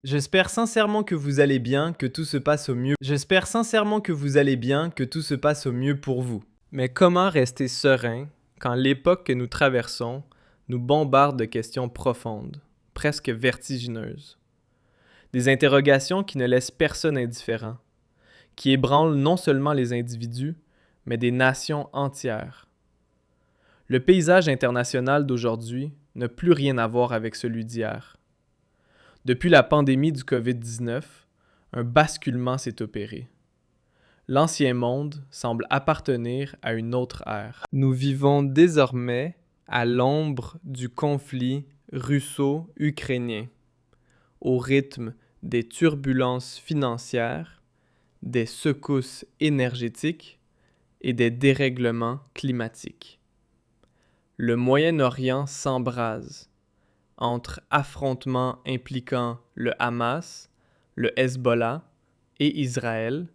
J'espère sincèrement que vous allez bien, que tout se passe au mieux. J'espère sincèrement que vous allez bien, que tout se passe au mieux pour vous. Mais comment rester serein quand l'époque que nous traversons nous bombarde de questions profondes, presque vertigineuses? Des interrogations qui ne laissent personne indifférent, qui ébranlent non seulement les individus, mais des nations entières. Le paysage international d'aujourd'hui n'a plus rien à voir avec celui d'hier. Depuis la pandémie du COVID-19, un basculement s'est opéré. L'ancien monde semble appartenir à une autre ère. Nous vivons désormais à l'ombre du conflit russo-ukrainien, au rythme des turbulences financières, des secousses énergétiques et des dérèglements climatiques. Le Moyen-Orient s'embrase entre affrontements impliquant le Hamas, le Hezbollah et Israël,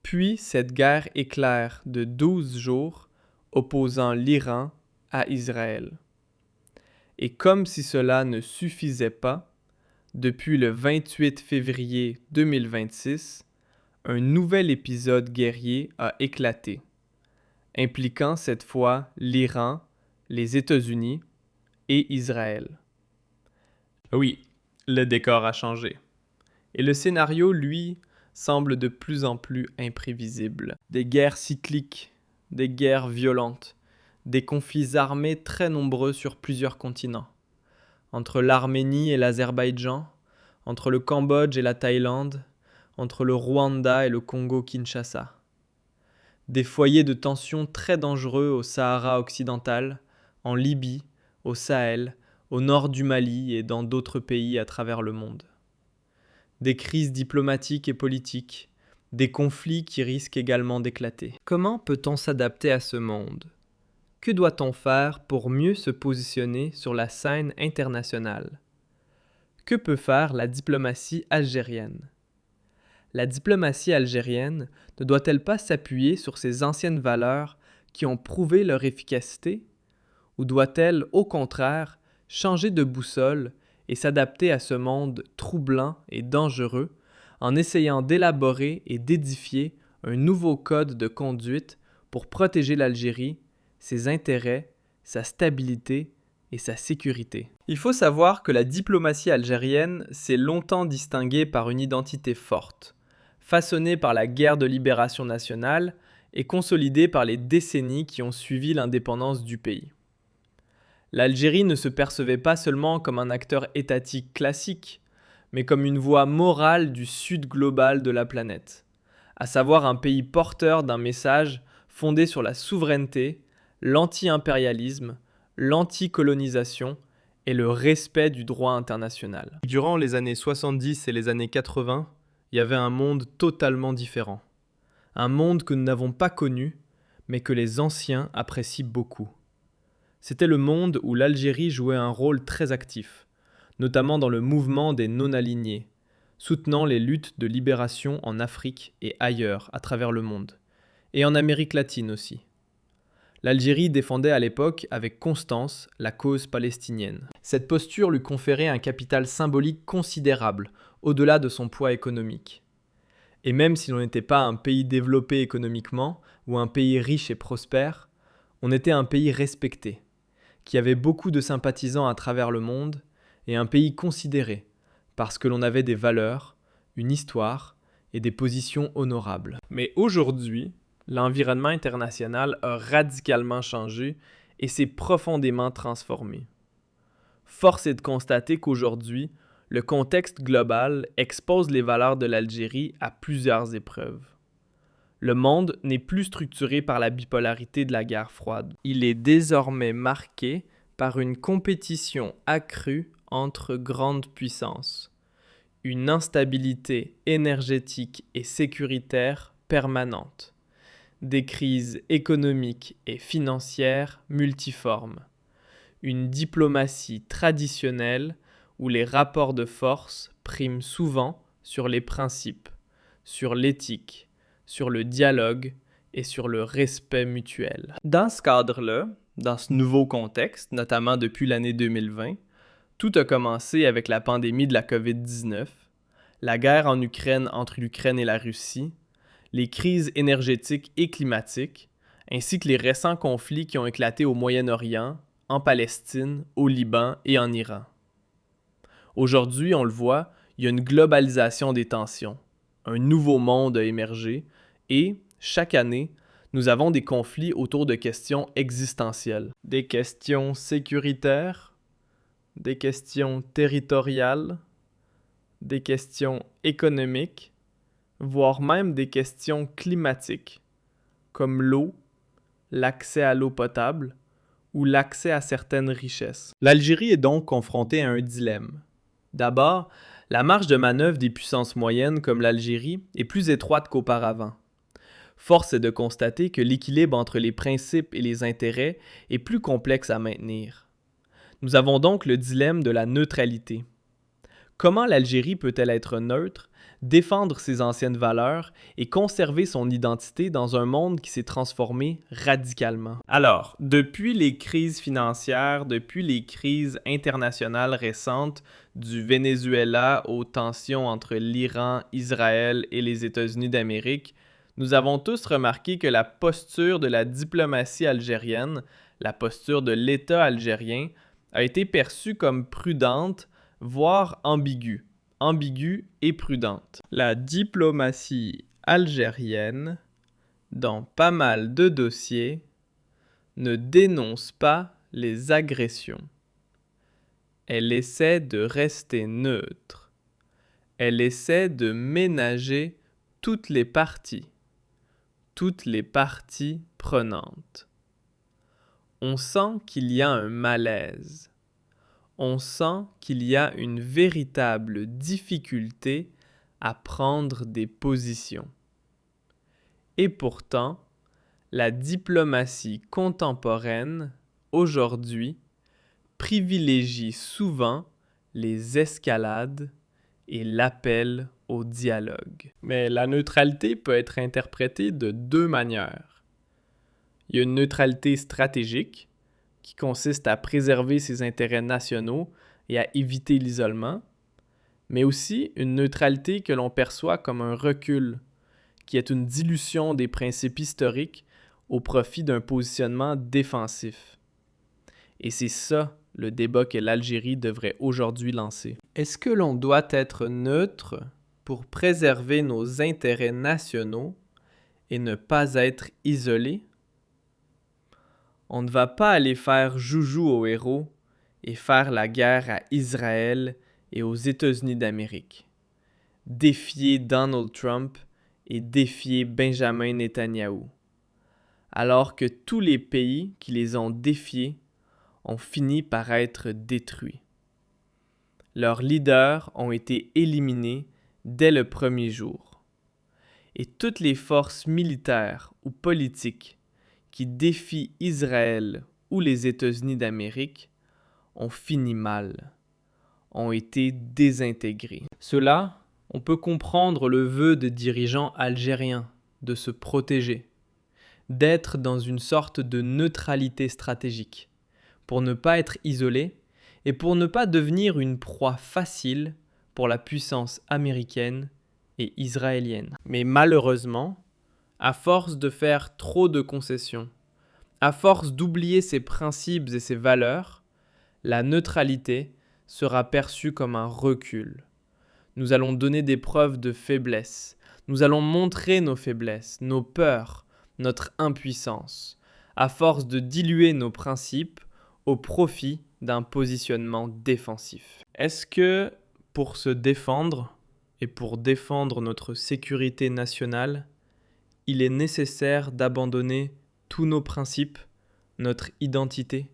puis cette guerre éclair de 12 jours opposant l'Iran à Israël. Et comme si cela ne suffisait pas, depuis le 28 février 2026, un nouvel épisode guerrier a éclaté, impliquant cette fois l'Iran, les États-Unis et Israël. Oui, le décor a changé. Et le scénario, lui, semble de plus en plus imprévisible. Des guerres cycliques, des guerres violentes, des conflits armés très nombreux sur plusieurs continents. Entre l'Arménie et l'Azerbaïdjan, entre le Cambodge et la Thaïlande, entre le Rwanda et le Congo-Kinshasa. Des foyers de tension très dangereux au Sahara occidental, en Libye, au Sahel, au nord du Mali et dans d'autres pays à travers le monde. Des crises diplomatiques et politiques, des conflits qui risquent également d'éclater. Comment peut-on s'adapter à ce monde? Que doit-on faire pour mieux se positionner sur la scène internationale? Que peut faire la diplomatie algérienne? La diplomatie algérienne ne doit-elle pas s'appuyer sur ces anciennes valeurs qui ont prouvé leur efficacité? Ou doit-elle, au contraire, changer de boussole et s'adapter à ce monde troublant et dangereux en essayant d'élaborer et d'édifier un nouveau code de conduite pour protéger l'Algérie, ses intérêts, sa stabilité et sa sécurité? Il faut savoir que la diplomatie algérienne s'est longtemps distinguée par une identité forte, façonnée par la guerre de libération nationale et consolidée par les décennies qui ont suivi l'indépendance du pays. L'Algérie ne se percevait pas seulement comme un acteur étatique classique, mais comme une voix morale du sud global de la planète, à savoir un pays porteur d'un message fondé sur la souveraineté, l'anti-impérialisme, l'anti-colonisation et le respect du droit international. Durant les années 70 et les années 80, il y avait un monde totalement différent. Un monde que nous n'avons pas connu, mais que les anciens apprécient beaucoup. C'était le monde où l'Algérie jouait un rôle très actif, notamment dans le mouvement des non-alignés, soutenant les luttes de libération en Afrique et ailleurs à travers le monde, et en Amérique latine aussi. L'Algérie défendait à l'époque avec constance la cause palestinienne. Cette posture lui conférait un capital symbolique considérable, au-delà de son poids économique. Et même si l'on n'était pas un pays développé économiquement ou un pays riche et prospère, on était un pays respecté, qui avait beaucoup de sympathisants à travers le monde, et un pays considéré, parce que l'on avait des valeurs, une histoire et des positions honorables. Mais aujourd'hui, l'environnement international a radicalement changé et s'est profondément transformé. Force est de constater qu'aujourd'hui, le contexte global expose les valeurs de l'Algérie à plusieurs épreuves. Le monde n'est plus structuré par la bipolarité de la guerre froide. Il est désormais marqué par une compétition accrue entre grandes puissances, une instabilité énergétique et sécuritaire permanente, des crises économiques et financières multiformes, une diplomatie traditionnelle où les rapports de force priment souvent sur les principes, sur l'éthique, sur le dialogue et sur le respect mutuel. Dans ce cadre-là, dans ce nouveau contexte, notamment depuis l'année 2020, Tout a commencé avec la pandémie de la COVID-19, la guerre en Ukraine entre l'Ukraine et la Russie, les crises énergétiques et climatiques, ainsi que les récents conflits qui ont éclaté au Moyen-Orient, en Palestine, au Liban et en Iran. Aujourd'hui, on le voit, il y a une globalisation des tensions. Un nouveau monde a émergé et, chaque année, nous avons des conflits autour de questions existentielles. Des questions sécuritaires, des questions territoriales, des questions économiques, voire même des questions climatiques, comme l'eau, l'accès à l'eau potable ou l'accès à certaines richesses. L'Algérie est donc confrontée à un dilemme. D'abord, la marge de manœuvre des puissances moyennes comme l'Algérie est plus étroite qu'auparavant. Force est de constater que l'équilibre entre les principes et les intérêts est plus complexe à maintenir. Nous avons donc le dilemme de la neutralité. Comment l'Algérie peut-elle être neutre, défendre ses anciennes valeurs et conserver son identité dans un monde qui s'est transformé radicalement? Alors, depuis les crises financières, depuis les crises internationales récentes, du Venezuela aux tensions entre l'Iran, Israël et les États-Unis d'Amérique, nous avons tous remarqué que la posture de la diplomatie algérienne, la posture de l'État algérien, a été perçue comme prudente, voire ambiguë et prudente. La diplomatie algérienne, dans pas mal de dossiers, ne dénonce pas les agressions. Elle essaie de rester neutre. Elle essaie de ménager toutes les parties prenantes. On sent qu'il y a un malaise. On sent qu'il y a une véritable difficulté à prendre des positions. Et pourtant, la diplomatie contemporaine, aujourd'hui, privilégie souvent les escalades et l'appel au dialogue. Mais la neutralité peut être interprétée de deux manières. Il y a une neutralité stratégique, qui consiste à préserver ses intérêts nationaux et à éviter l'isolement, mais aussi une neutralité que l'on perçoit comme un recul, qui est une dilution des principes historiques au profit d'un positionnement défensif. Et c'est ça le débat que l'Algérie devrait aujourd'hui lancer. Est-ce que l'on doit être neutre pour préserver nos intérêts nationaux et ne pas être isolé? On ne va pas aller faire joujou aux héros et faire la guerre à Israël et aux États-Unis d'Amérique. Défier Donald Trump et défier Benjamin Netanyahou. Alors que tous les pays qui les ont défiés ont fini par être détruits. Leurs leaders ont été éliminés dès le premier jour. Et toutes les forces militaires ou politiques qui défient Israël ou les États-Unis d'Amérique ont fini mal, ont été désintégrés. Cela, on peut comprendre le vœu de dirigeants algériens de se protéger, d'être dans une sorte de neutralité stratégique, pour ne pas être isolés et pour ne pas devenir une proie facile pour la puissance américaine et israélienne. Mais malheureusement, à force de faire trop de concessions, à force d'oublier ses principes et ses valeurs, la neutralité sera perçue comme un recul. Nous allons donner des preuves de faiblesse. Nous allons montrer nos faiblesses, nos peurs, notre impuissance, à force de diluer nos principes au profit d'un positionnement défensif. Est-ce que pour se défendre et pour défendre notre sécurité nationale, il est nécessaire d'abandonner tous nos principes, notre identité?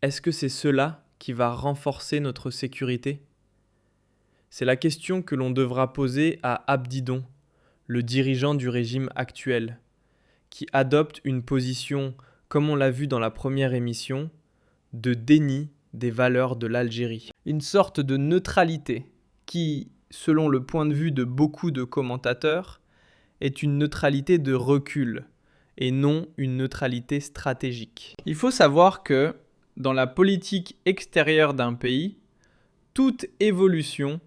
Est-ce que c'est cela qui va renforcer notre sécurité? C'est la question que l'on devra poser à Abdidon, le dirigeant du régime actuel, qui adopte une position, comme on l'a vu dans la première émission, de déni des valeurs de l'Algérie. Une sorte de neutralité qui, selon le point de vue de beaucoup de commentateurs, est une neutralité de recul et non une neutralité stratégique. Il faut savoir que dans la politique extérieure d'un pays, toute évolution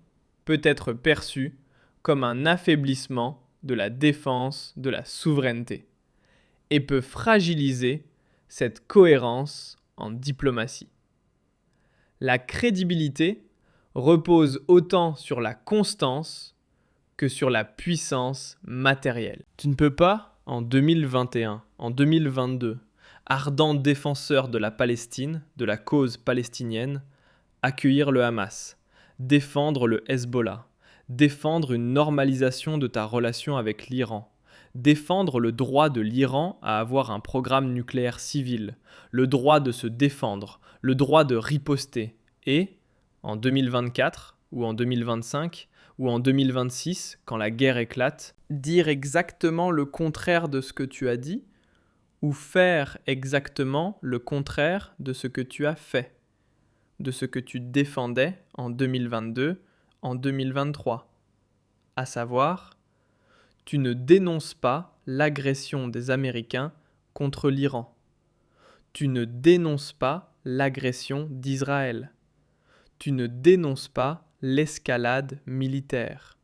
peut être perçue comme un affaiblissement de la défense de la souveraineté et peut fragiliser cette cohérence en diplomatie. La crédibilité repose autant sur la constance que sur la puissance matérielle. Tu ne peux pas, en 2021, en 2022, ardent défenseur de la Palestine, de la cause palestinienne, accueillir le Hamas, défendre le Hezbollah, défendre une normalisation de ta relation avec l'Iran, défendre le droit de l'Iran à avoir un programme nucléaire civil, le droit de se défendre, le droit de riposter, et, en 2024 ou en 2025 ou en 2026, quand la guerre éclate, dire exactement le contraire de ce que tu as dit ou faire exactement le contraire de ce que tu as fait, de ce que tu défendais en 2022, en 2023. À savoir, tu ne dénonces pas l'agression des Américains contre l'Iran. Tu ne dénonces pas l'agression d'Israël. Tu ne dénonces pas l'escalade militaire.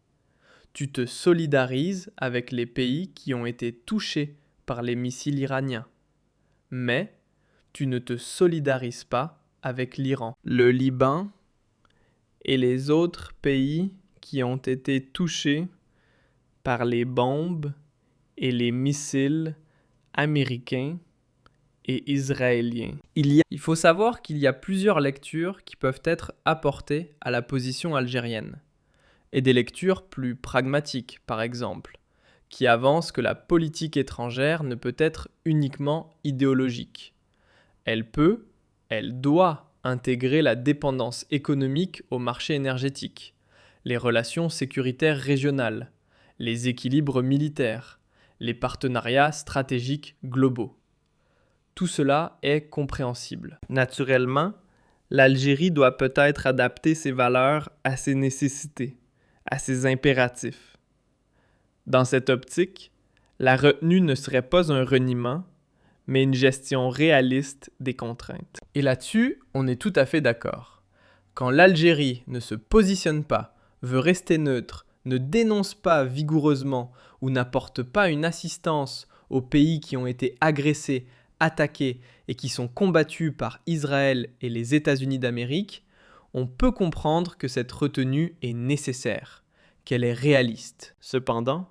Tu te solidarises avec les pays qui ont été touchés par les missiles iraniens. Mais tu ne te solidarises pas avec l'Iran, le Liban et les autres pays qui ont été touchés par les bombes et les missiles américains et israéliens. Il faut savoir qu'il y a plusieurs lectures qui peuvent être apportées à la position algérienne, et des lectures plus pragmatiques, par exemple, qui avancent que la politique étrangère ne peut être uniquement idéologique. Elle peut, elle doit intégrer la dépendance économique au marché énergétique, les relations sécuritaires régionales, les équilibres militaires, les partenariats stratégiques globaux. Tout cela est compréhensible. Naturellement, l'Algérie doit peut-être adapter ses valeurs à ses nécessités, à ses impératifs. Dans cette optique, la retenue ne serait pas un reniement, mais une gestion réaliste des contraintes. Et là-dessus, on est tout à fait d'accord. Quand l'Algérie ne se positionne pas, veut rester neutre, ne dénonce pas vigoureusement ou n'apporte pas une assistance aux pays qui ont été agressés, attaqués et qui sont combattus par Israël et les États-Unis d'Amérique, on peut comprendre que cette retenue est nécessaire, qu'elle est réaliste. Cependant,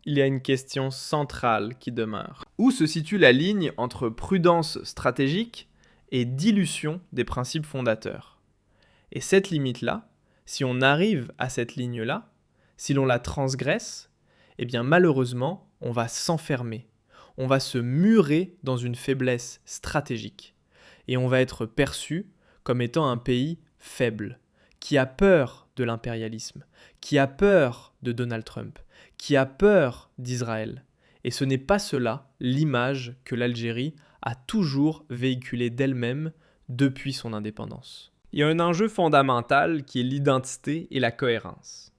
il y a une question centrale qui demeure. Où se situe la ligne entre prudence stratégique et dilution des principes fondateurs? Et cette limite-là, si on arrive à cette ligne-là, si l'on la transgresse, eh bien malheureusement, on va s'enfermer. On va se murer dans une faiblesse stratégique. Et on va être perçu comme étant un pays faible, qui a peur de l'impérialisme, qui a peur de Donald Trump, qui a peur d'Israël. Et ce n'est pas cela l'image que l'Algérie a toujours véhiculée d'elle-même depuis son indépendance. Il y a un enjeu fondamental qui est l'identité et la cohérence.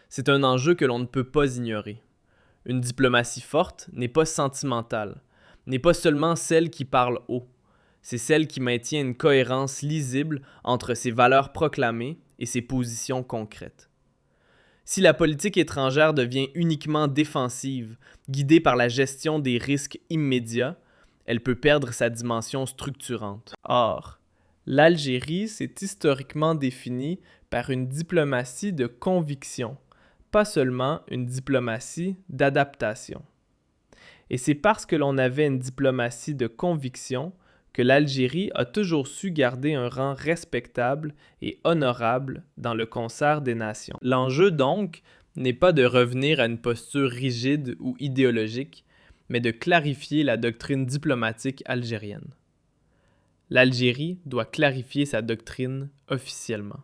C'est un enjeu que l'on ne peut pas ignorer. Une diplomatie forte n'est pas sentimentale, n'est pas seulement celle qui parle haut. C'est celle qui maintient une cohérence lisible entre ses valeurs proclamées et ses positions concrètes. Si la politique étrangère devient uniquement défensive, guidée par la gestion des risques immédiats, elle peut perdre sa dimension structurante. Or, l'Algérie s'est historiquement définie par une diplomatie de conviction, pas seulement une diplomatie d'adaptation. Et c'est parce que l'on avait une diplomatie de conviction que l'Algérie a toujours su garder un rang respectable et honorable dans le concert des nations. L'enjeu donc n'est pas de revenir à une posture rigide ou idéologique, mais de clarifier la doctrine diplomatique algérienne. L'Algérie doit clarifier sa doctrine officiellement.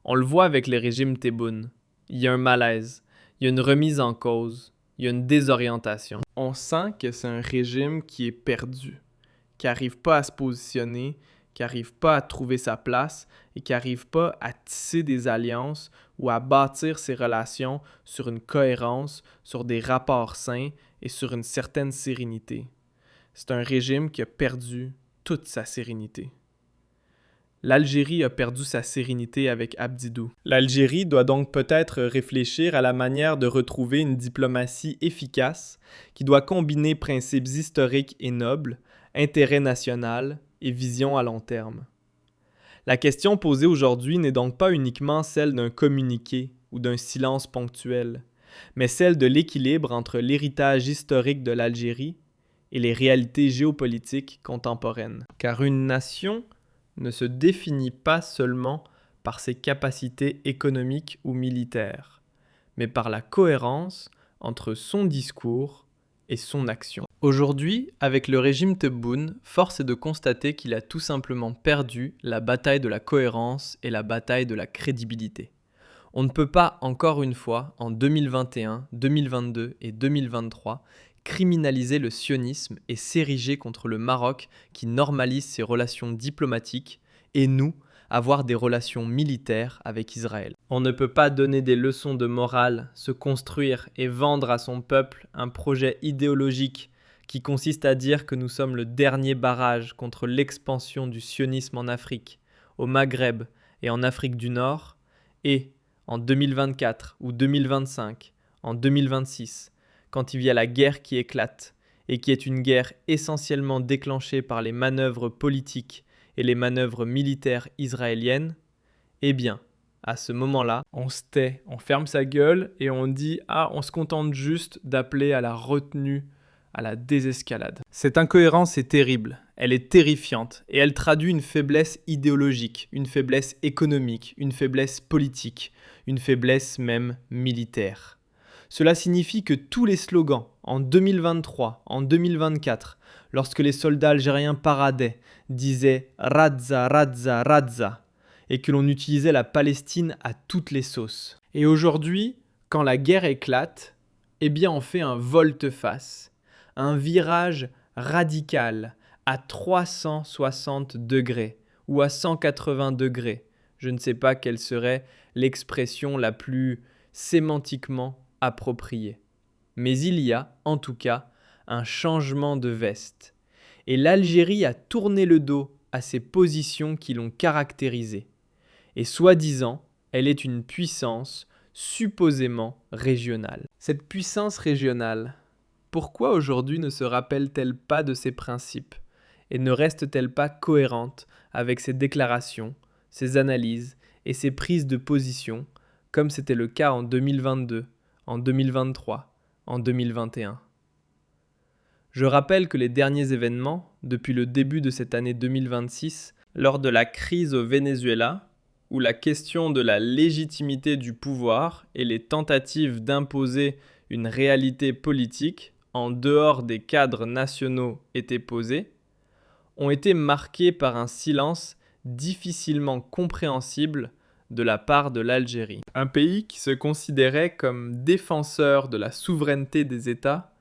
On le voit avec le régime Tebboune. Il y a un malaise, il y a une remise en cause, il y a une désorientation. On sent que c'est un régime qui est perdu, qui n'arrive pas à se positionner, qui n'arrive pas à trouver sa place et qui n'arrive pas à tisser des alliances ou à bâtir ses relations sur une cohérence, sur des rapports sains et sur une certaine sérénité. C'est un régime qui a perdu toute sa sérénité. L'Algérie a perdu sa sérénité avec Abdidou. L'Algérie doit donc peut-être réfléchir à la manière de retrouver une diplomatie efficace qui doit combiner principes historiques et nobles, intérêt national et vision à long terme. La question posée aujourd'hui n'est donc pas uniquement celle d'un communiqué ou d'un silence ponctuel, mais celle de l'équilibre entre l'héritage historique de l'Algérie et les réalités géopolitiques contemporaines. Car une nation ne se définit pas seulement par ses capacités économiques ou militaires, mais par la cohérence entre son discours et son action. Aujourd'hui, avec le régime Tebboune, force est de constater qu'il a tout simplement perdu la bataille de la cohérence et la bataille de la crédibilité. On ne peut pas, encore une fois, en 2021, 2022 et 2023, criminaliser le sionisme et s'ériger contre le Maroc qui normalise ses relations diplomatiques et nous, avoir des relations militaires avec Israël. On ne peut pas donner des leçons de morale, se construire et vendre à son peuple un projet idéologique qui consiste à dire que nous sommes le dernier barrage contre l'expansion du sionisme en Afrique, au Maghreb et en Afrique du Nord, et en 2024 ou 2025, en 2026, quand il y a la guerre qui éclate, et qui est une guerre essentiellement déclenchée par les manœuvres politiques et les manœuvres militaires israéliennes, eh bien, à ce moment-là, on se tait, on ferme sa gueule et on dit « Ah, on se contente juste d'appeler à la retenue, à la désescalade ». Cette incohérence est terrible, elle est terrifiante, et elle traduit une faiblesse idéologique, une faiblesse économique, une faiblesse politique, une faiblesse même militaire. Cela signifie que tous les slogans, en 2023, en 2024, lorsque les soldats algériens paradaient, disaient « Radza, Radza, Radza », et que l'on utilisait la Palestine à toutes les sauces. Et aujourd'hui, quand la guerre éclate, eh bien on fait un volte-face, un virage radical à 360 degrés ou à 180 degrés. Je ne sais pas quelle serait l'expression la plus sémantiquement appropriée. Mais il y a, en tout cas, un changement de veste. Et l'Algérie a tourné le dos à ces positions qui l'ont caractérisée. Et soi-disant, elle est une puissance supposément régionale. Cette puissance régionale, pourquoi aujourd'hui ne se rappelle-t-elle pas de ses principes et ne reste-t-elle pas cohérente avec ses déclarations, ses analyses et ses prises de position, comme c'était le cas en 2022, en 2023, en 2021 ? Je rappelle que les derniers événements, depuis le début de cette année 2026, lors de la crise au Venezuela, où la question de la légitimité du pouvoir et les tentatives d'imposer une réalité politique en dehors des cadres nationaux étaient posées, ont été marqués par un silence difficilement compréhensible de la part de l'Algérie. Un pays qui se considérait comme défenseur de la souveraineté des États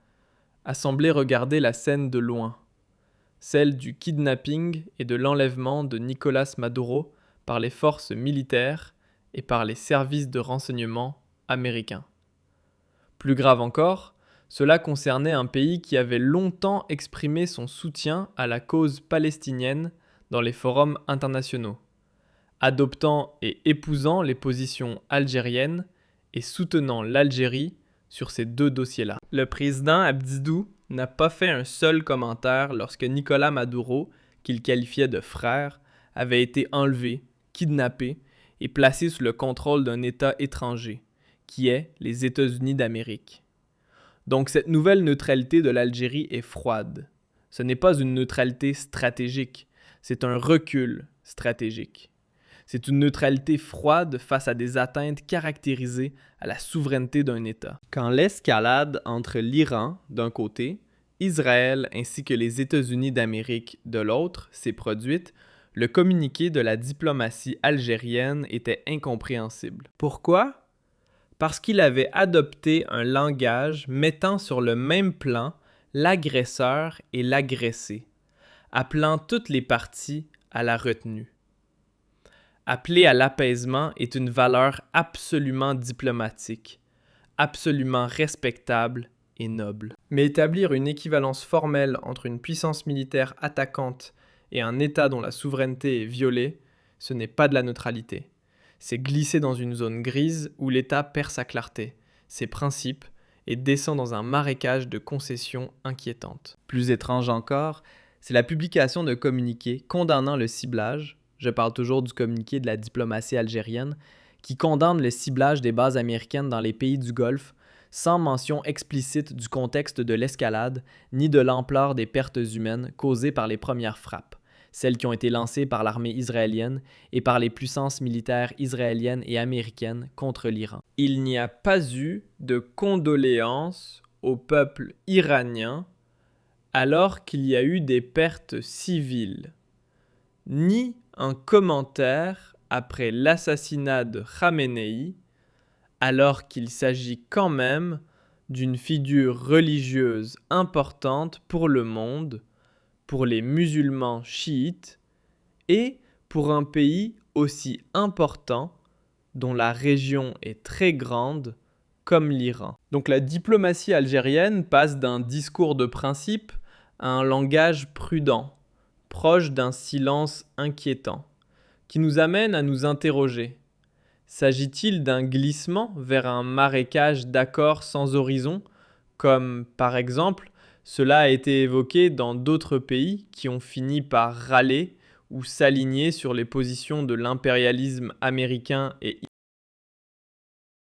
a semblé regarder la scène de loin, celle du kidnapping et de l'enlèvement de Nicolás Maduro par les forces militaires et par les services de renseignement américains. Plus grave encore, cela concernait un pays qui avait longtemps exprimé son soutien à la cause palestinienne dans les forums internationaux, adoptant et épousant les positions algériennes et soutenant l'Algérie sur ces deux dossiers-là. Le président Abdidou n'a pas fait un seul commentaire lorsque Nicolás Maduro, qu'il qualifiait de frère, avait été enlevé, kidnappé et placé sous le contrôle d'un État étranger, qui est les États-Unis d'Amérique. Donc cette nouvelle neutralité de l'Algérie est froide. Ce n'est pas une neutralité stratégique, c'est un recul stratégique. C'est une neutralité froide face à des atteintes caractérisées à la souveraineté d'un État. Quand l'escalade entre l'Iran d'un côté, Israël ainsi que les États-Unis d'Amérique de l'autre s'est produite, le communiqué de la diplomatie algérienne était incompréhensible. Pourquoi ? Parce qu'il avait adopté un langage mettant sur le même plan l'agresseur et l'agressé, appelant toutes les parties à la retenue. Appeler à l'apaisement est une valeur absolument diplomatique, absolument respectable et noble. Mais établir une équivalence formelle entre une puissance militaire attaquante Et un État dont la souveraineté est violée, ce n'est pas de la neutralité. C'est glisser dans une zone grise où l'État perd sa clarté, ses principes, et descend dans un marécage de concessions inquiétantes. Plus étrange encore, c'est la publication de communiqués condamnant le ciblage, je parle toujours du communiqué de la diplomatie algérienne, qui condamne le ciblage des bases américaines dans les pays du Golfe, sans mention explicite du contexte de l'escalade, ni de l'ampleur des pertes humaines causées par les premières frappes, celles qui ont été lancées par l'armée israélienne et par les puissances militaires israéliennes et américaines contre l'Iran. Il n'y a pas eu de condoléances au peuple iranien alors qu'il y a eu des pertes civiles, ni un commentaire après l'assassinat de Khamenei, alors qu'il s'agit quand même d'une figure religieuse importante pour le monde, pour les musulmans chiites et pour un pays aussi important dont la région est très grande comme l'Iran. Donc la diplomatie algérienne passe d'un discours de principe à un langage prudent, proche d'un silence inquiétant, qui nous amène à nous interroger. S'agit-il d'un glissement vers un marécage d'accords sans horizon, comme par exemple cela a été évoqué dans d'autres pays qui ont fini par râler ou s'aligner sur les positions de l'impérialisme américain et